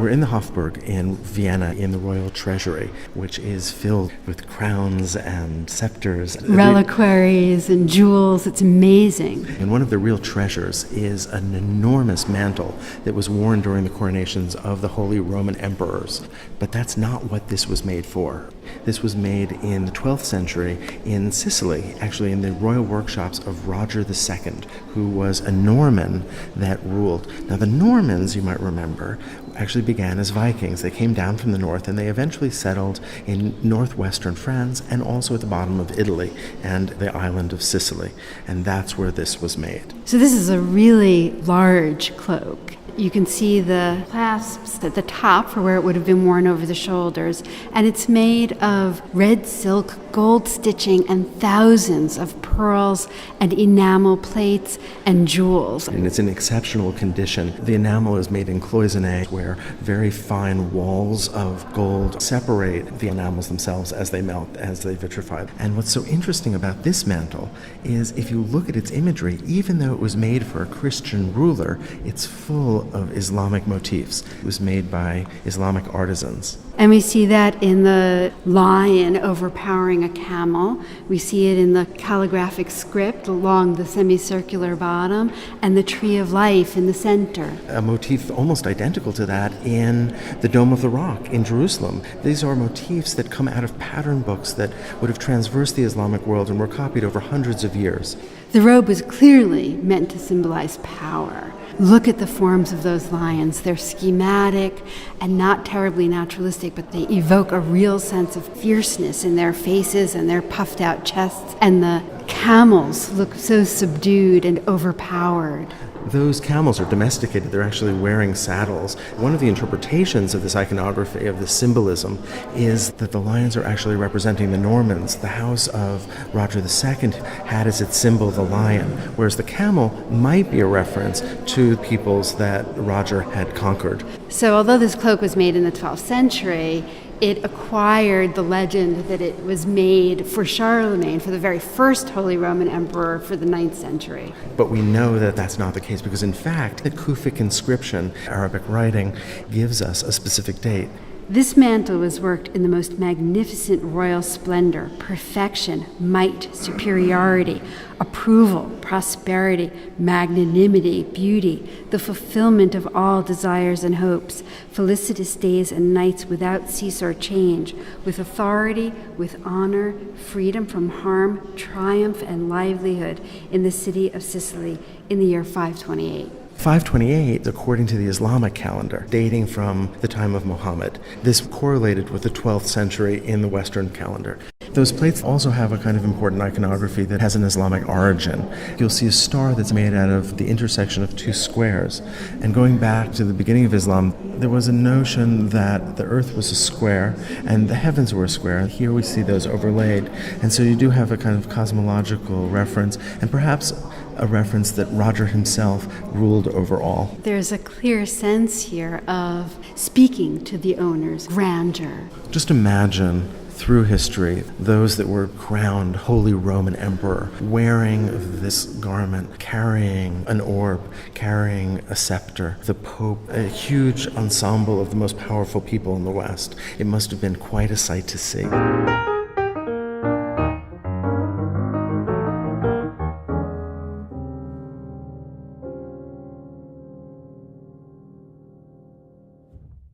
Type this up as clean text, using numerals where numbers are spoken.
We're in the Hofburg in Vienna in the royal treasury, which is filled with crowns and scepters. Reliquaries and jewels. It's amazing. And one of the real treasures is an enormous mantle that was worn during the coronations of the Holy Roman emperors. But that's not what this was made for. This was made in the 12th century in Sicily, actually in the royal workshops of Roger II, who was a Norman that ruled. Now the Normans, you might remember, actually began as Vikings. They came down from the north and they eventually settled in northwestern France and also at the bottom of Italy and the island of Sicily. And that's where this was made. So this is a really large cloak. You can see the clasps at the top for where it would have been worn over the shoulders. And it's made of red silk, gold stitching, and thousands of pearls and enamel plates and jewels. And it's in exceptional condition. The enamel is made in cloisonné, where very fine walls of gold separate the enamels themselves as they melt, as they vitrify. And what's so interesting about this mantle is if you look at its imagery, even though it was made for a Christian ruler, it's full of Islamic motifs. It was made by Islamic artisans. And we see that in the lion overpowering a camel. We see it in the calligraphic script along the semicircular bottom and the tree of life in the center. A motif almost identical to that in the Dome of the Rock in Jerusalem. These are motifs that come out of pattern books that would have traversed the Islamic world and were copied over hundreds of years. The robe was clearly meant to symbolize power. Look at the forms of those lions. They're schematic and not terribly naturalistic, but they evoke a real sense of fierceness in their faces and their puffed out chests. And the camels look so subdued and overpowered. Those camels are domesticated. They're actually wearing saddles. One of the interpretations of this iconography, of this symbolism, is that the lions are actually representing the Normans. The house of Roger II had as its symbol the lion, whereas the camel might be a reference to peoples that Roger had conquered. So although this cloak was made in the 12th century, it acquired the legend that it was made for Charlemagne, for the very first Holy Roman Emperor for the 9th century. But we know that that's not the case because, in fact, the Kufic inscription, Arabic writing, gives us a specific date. This mantle was worked in the most magnificent royal splendor, perfection, might, superiority, approval, prosperity, magnanimity, beauty, the fulfillment of all desires and hopes, felicitous days and nights without cease or change, with authority, with honor, freedom from harm, triumph, and livelihood in the city of Sicily in the year 528. 528, according to the Islamic calendar, dating from the time of Muhammad. This correlated with the 12th century in the Western calendar. Those plates also have a kind of important iconography that has an Islamic origin. You'll see a star that's made out of the intersection of two squares. And going back to the beginning of Islam, there was a notion that the earth was a square and the heavens were a square. Here we see those overlaid. And so you do have a kind of cosmological reference and perhaps a reference that Roger himself ruled over all. There's a clear sense here of speaking to the owner's grandeur. Just imagine through history those that were crowned Holy Roman Emperor wearing this garment, carrying an orb, carrying a scepter. The Pope, a huge ensemble of the most powerful people in the West. It must have been quite a sight to see.